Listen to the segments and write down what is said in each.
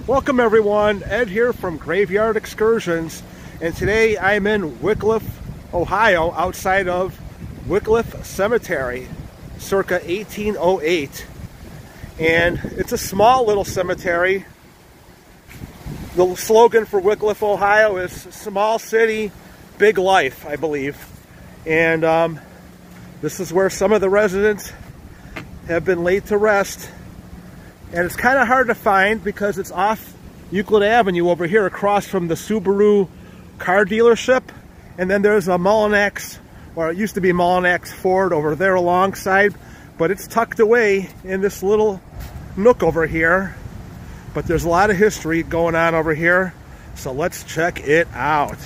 Welcome everyone, Ed here from Graveyard Excursions, and today I'm in Wickliffe, Ohio, outside of Wickliffe Cemetary, circa 1808. And it's a small little cemetery. The slogan for Wickliffe, Ohio is small city, big life, I believe. And this is where some of the residents have been laid to rest. And it's kind of hard to find because it's off Euclid Avenue over here across from the Subaru car dealership. And then there's a Mullinax, or it used to be Mullinax Ford over there alongside. But it's tucked away in this little nook over here. But there's a lot of history going on over here. So let's check it out.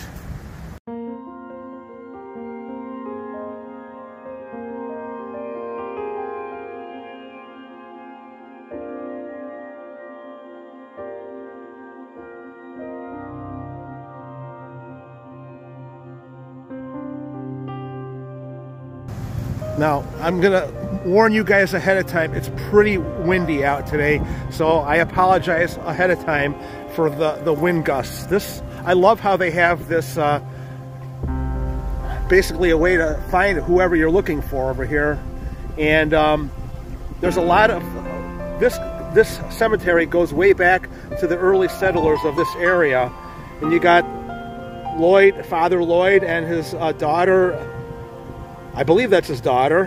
Now, I'm gonna warn you guys ahead of time, it's pretty windy out today, so I apologize ahead of time for the wind gusts. I love how they have this, basically a way to find whoever you're looking for over here. And there's a lot of, this cemetery goes way back to the early settlers of this area. And you got Lloyd, Father Lloyd, and his daughter, I believe that's his daughter.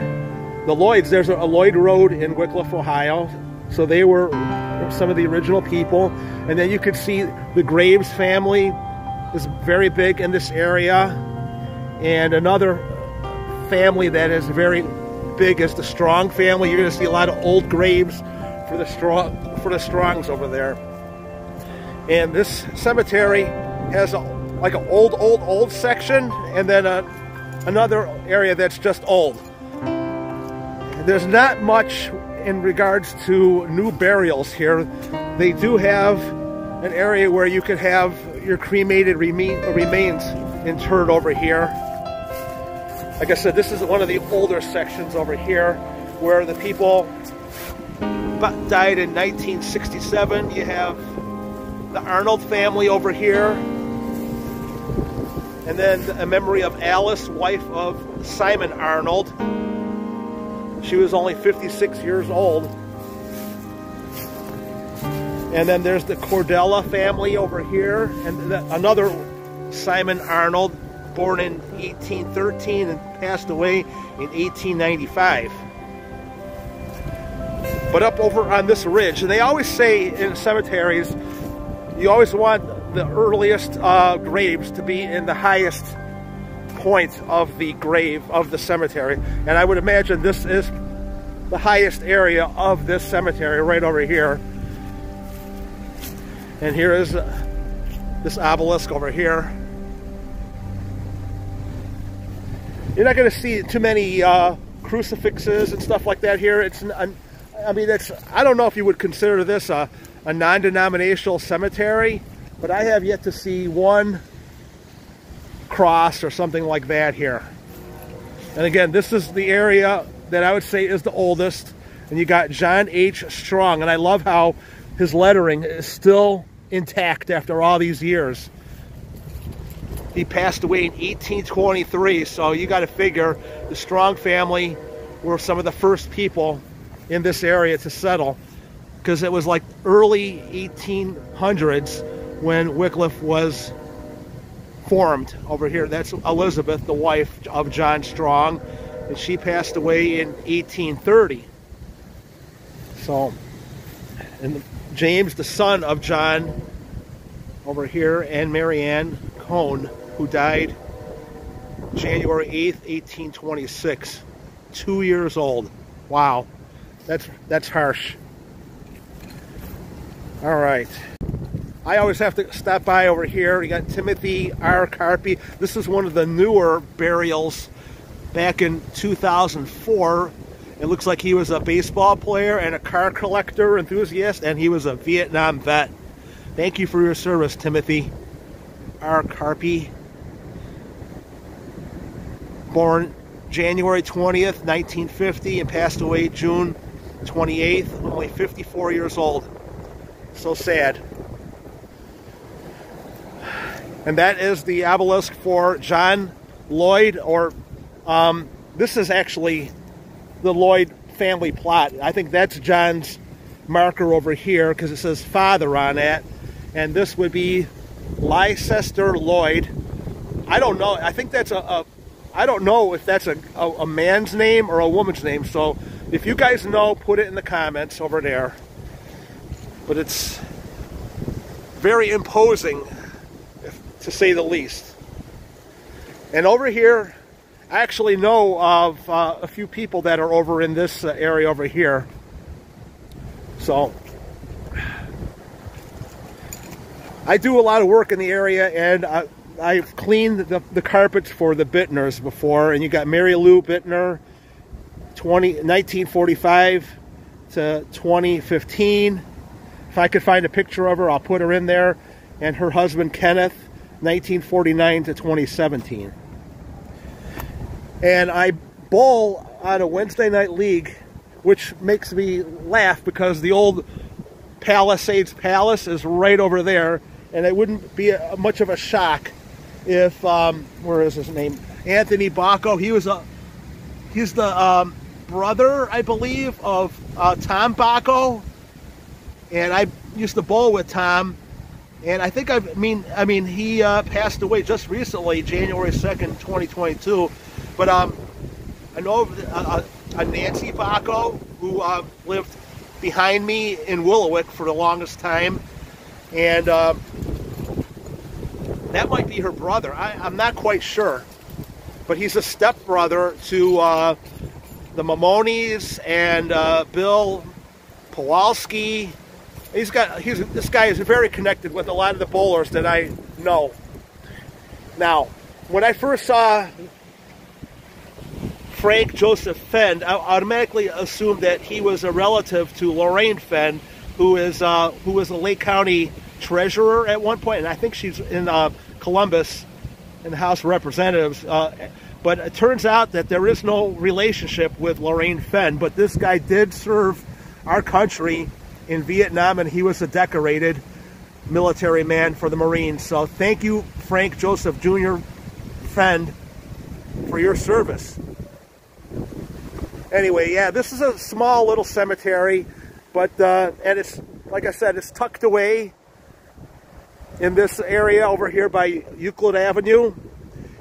The Lloyds, there's a Lloyd Road in Wickliffe, Ohio. So they were some of the original people. And then you could see the Graves family is very big in this area. And another family that is very big is the Strong family. You're going to see a lot of old graves for the Strongs over there. And this cemetery has like an old section, and then another area that's just old. There's not much in regards to new burials here. They do have an area where you could have your cremated remains interred over here. Like I said, this is one of the older sections over here where the people died in 1967. You have the Arnold family over here. And then a memory of Alice, wife of Simon Arnold. She was only 56 years old. And then there's the Cordella family over here. And another Simon Arnold, born in 1813 and passed away in 1895. But up over on this ridge, and they always say in cemeteries, you always want the earliest graves to be in the highest point of the grave of the cemetery. And I would imagine this is the highest area of this cemetery right over here. And here is this obelisk over here. You're not going to see too many crucifixes and stuff like that here. I don't know if you would consider this a non-denominational cemetery, but I have yet to see one cross or something like that here. And again, this is the area that I would say is the oldest. And you got John H. Strong. And I love how his lettering is still intact after all these years. He passed away in 1823. So you got to figure the Strong family were some of the first people in this area to settle. Because it was like early 1800s when Wickliffe was formed over here. That's Elizabeth, the wife of John Strong, and she passed away in 1830. So, and James, the son of John, over here, and Mary Ann Cone, who died January 8th, 1826. 2 years old. Wow, that's harsh. All right. I always have to stop by over here. You got Timothy R. Carpy. This is one of the newer burials back in 2004. It looks like he was a baseball player and a car collector enthusiast, and he was a Vietnam vet. Thank you for your service, Timothy R. Carpy. Born January 20th, 1950, and passed away June 28th, only 54 years old. So sad. And that is the obelisk for John Lloyd, or this is actually the Lloyd family plot. I think that's John's marker over here because it says father on it. And this would be Leicester Lloyd. I don't know. I think that's I don't know if that's a man's name or a woman's name. So if you guys know, put it in the comments over there. But it's very imposing, to say the least. And over here, I actually know of a few people that are over in this area over here. So I do a lot of work in the area, and I've cleaned the carpets for the Bittners before. And you got Mary Lou Bittner, 1945 to 2015. If I could find a picture of her, I'll put her in there. And her husband, Kenneth, 1949 to 2017. And I bowl on a Wednesday night league, which makes me laugh because the old Palisades Palace is right over there. And it wouldn't be much of a shock if, where is his name? Anthony Bacco. He's the brother, I believe, of Tom Bacco. And I used to bowl with Tom, and I think he passed away just recently, January 2nd, 2022. But I know a Nancy Bacco who lived behind me in Wickliffe for the longest time, and that might be her brother. I'm not quite sure, but he's a stepbrother to the Mamonis and Bill Pawlowski. This guy is very connected with a lot of the bowlers that I know. Now, when I first saw Frank Joseph Fenn, I automatically assumed that he was a relative to Lorraine Fenn, who was a Lake County treasurer at one point, and I think she's in Columbus in the House of Representatives. But it turns out that there is no relationship with Lorraine Fenn, but this guy did serve our country in Vietnam, and he was a decorated military man for the Marines. So thank you, Frank Joseph Jr. Fenn, for your service. Anyway, yeah, this is a small little cemetery, but and it's, like I said, it's tucked away in this area over here by Euclid Avenue,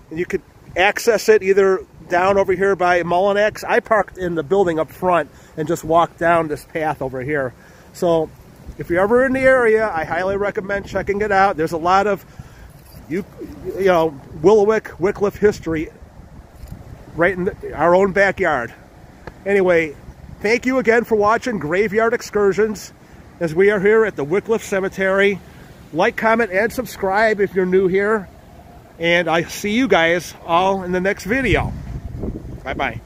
and you could access it either down over here by Mullinex. I parked in the building up front and just walked down this path over here. So if you're ever in the area, I highly recommend checking it out. There's a lot of Wickliffe history right in our own backyard. Anyway, thank you again for watching Graveyard Excursions, as we are here at the Wickliffe Cemetery. Like, comment, and subscribe if you're new here. And I see you guys all in the next video. Bye-bye.